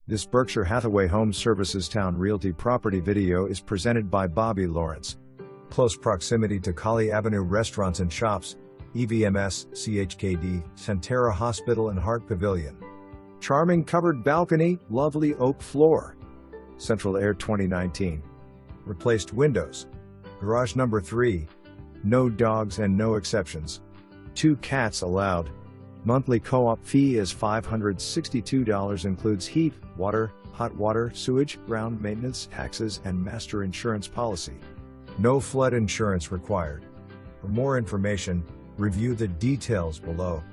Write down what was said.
This Berkshire Hathaway HomeServices Towne Realty property video is presented by Bobby.lawrence. Close proximity to Colley Avenue restaurants and shops, EVMS, CHKD, Sentara Hospital and Heart Pavilion. Charming covered balcony, lovely oak floor. Central air 2019. Replaced windows. Garage number 3. No dogs and no exceptions. 2 cats allowed. Monthly co-op fee is $562, includes heat, water, hot water, sewage, ground maintenance, taxes, and master insurance policy. No flood insurance required. For more information, review the details below.